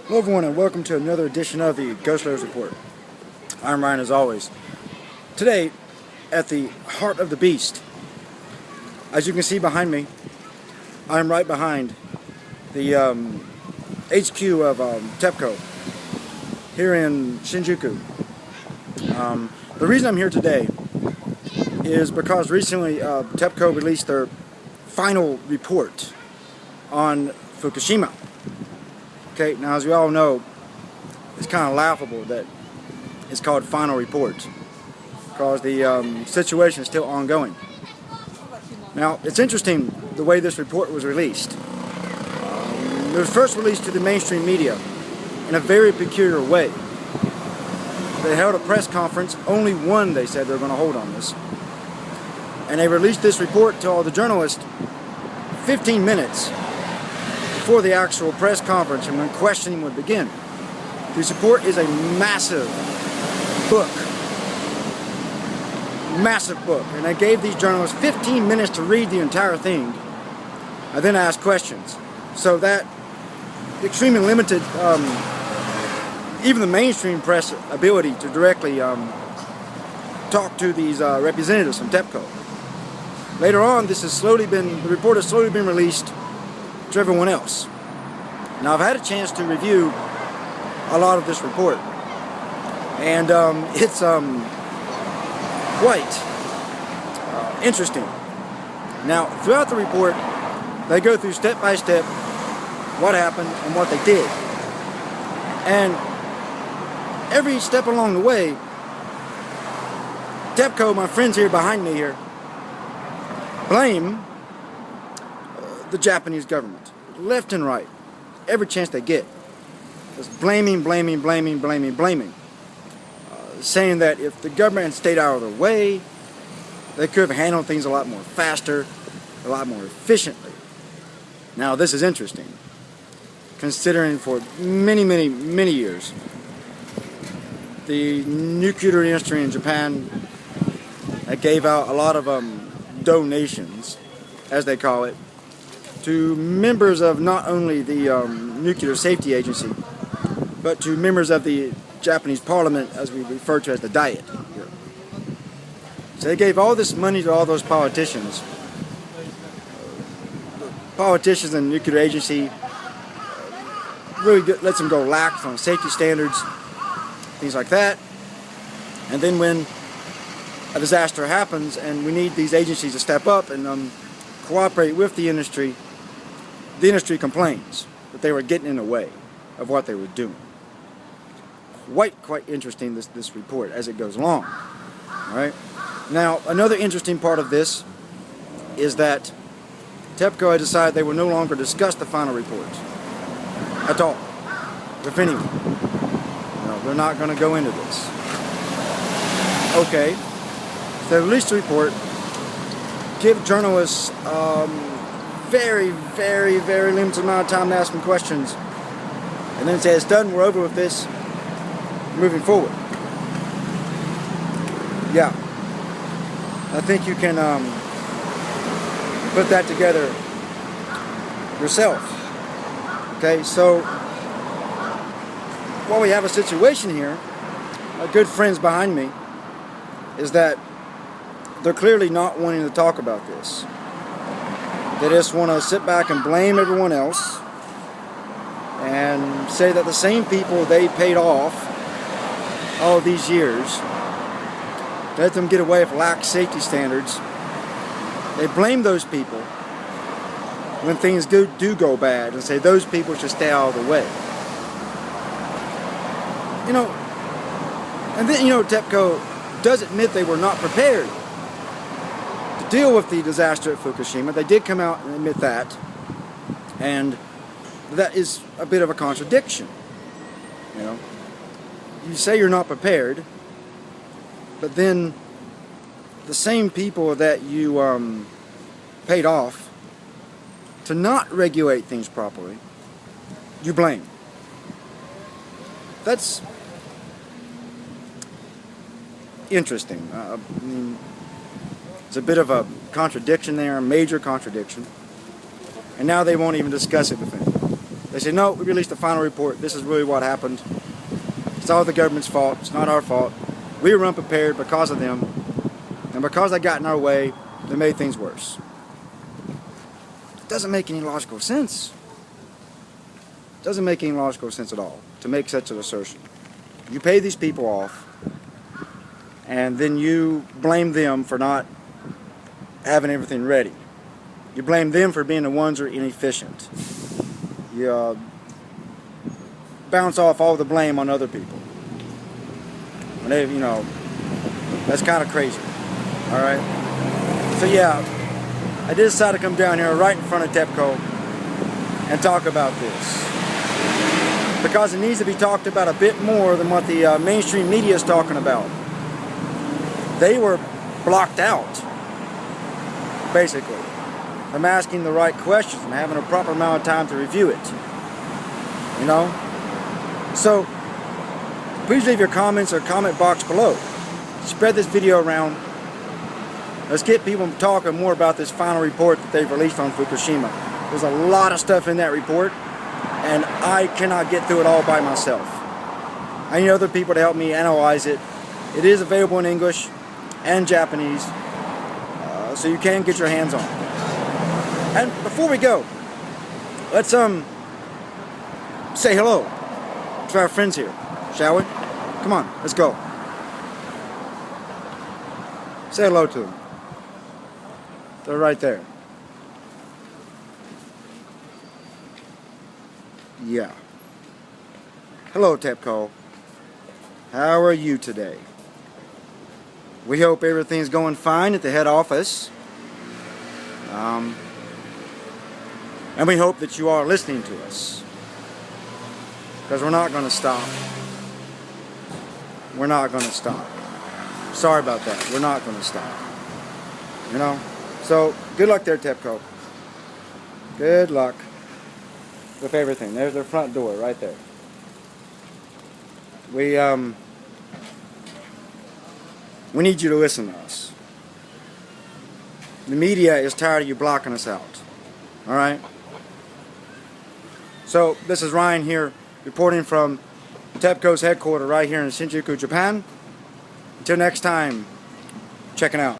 Hello everyone and welcome to another edition of the Ghost Layers Report. I'm Ryan as always. Today, at the heart of the beast, as you can see behind me, I'm right behind the HQ of TEPCO here in Shinjuku. The reason I'm here today is because recently TEPCO released their final report on Fukushima. Okay, now as we all know, it's kind of laughable that it's called final report because the situation is still ongoing. Now, it's interesting the way this report was released. It was first released to the mainstream media in a very peculiar way. They held a press conference, only one they said they were going to hold on this, and they released this report to all the journalists 15 minutes before the actual press conference and when questioning would begin. This report is a massive book. Massive book. And I gave these journalists 15 minutes to read the entire thing and then ask questions. So that extremely limited even the mainstream press ability to directly talk to these representatives from TEPCO. Later on, the report has slowly been released to everyone else. Now I've had a chance to review a lot of this report, and it's quite interesting. Now throughout the report they go through step by step what happened and what they did, and every step along the way TEPCO, my friends here behind me here, blame the Japanese government, left and right, every chance they get. Just blaming, saying that if the government had stayed out of their way, they could have handled things a lot more faster, a lot more efficiently. Now this is interesting, considering for many years, the nuclear industry in Japan gave out a lot of donations, as they call it, to members of not only the Nuclear Safety Agency, but to members of the Japanese Parliament, as we refer to as the Diet here. So they gave all this money to all those politicians. Politicians in the Nuclear Agency really lets them go lax on safety standards, things like that. And then when a disaster happens and we need these agencies to step up and cooperate with the industry complains that they were getting in the way of what they were doing. Quite interesting, this report as it goes along. All right. Now, another interesting part of this is that TEPCO had decided they would no longer discuss the final report at all, with anyone. No, they're not going to go into this. Okay. So they released the report, give journalists very limited amount of time to ask them questions, and then say it's done, we're over with this, moving forward. Yeah, I think you can put that together yourself. Okay, so while we have a situation here, my good friends behind me, is that they're clearly not wanting to talk about this. They just want to sit back and blame everyone else and say that the same people they paid off all these years, let them get away with lax safety standards, they blame those people when things do go bad and say those people should stay out of the way. You know, and then, TEPCO does admit they were not prepared to deal with the disaster at Fukushima. They did come out and admit that, and that is a bit of a contradiction. You say you're not prepared, but then the same people that you paid off to not regulate things properly, you blame. That's interesting. I mean, it's a bit of a contradiction there, a major contradiction. And now they won't even discuss it with him. They say, no, we released the final report. This is really what happened. It's all the government's fault. It's not our fault. We were unprepared because of them. And because they got in our way, they made things worse. It doesn't make any logical sense. It doesn't make any logical sense at all to make such an assertion. You pay these people off, and then you blame them for not having everything ready. You blame them for being the ones who are inefficient. You bounce off all the blame on other people. When they, you know, that's kind of crazy. All right. So yeah, I did decide to come down here right in front of TEPCO and talk about this, because it needs to be talked about a bit more than what the mainstream media is talking about. They were blocked out, basically, from asking the right questions and having a proper amount of time to review it. You know? So, please leave your comments or comment box below. Spread this video around. Let's get people talking more about this final report that they've released on Fukushima. There's a lot of stuff in that report, and I cannot get through it all by myself. I need other people to help me analyze it. It is available in English and Japanese, so you can get your hands on it. And before we go, let's say hello to our friends here, shall we? Come on, let's go. Say hello to them. They're right there. Yeah. Hello, TEPCO. How are you today? We hope everything's going fine at the head office. And we hope that you are listening to us, because we're not going to stop. We're not going to stop. Sorry about that. We're not going to stop. You know? So, good luck there, TEPCO. Good luck with everything. There's their front door right there. We need you to listen to us. The media is tired of you blocking us out. Alright? So, this is Ryan here, reporting from TEPCO's headquarters right here in Shinjuku, Japan. Until next time, checking out.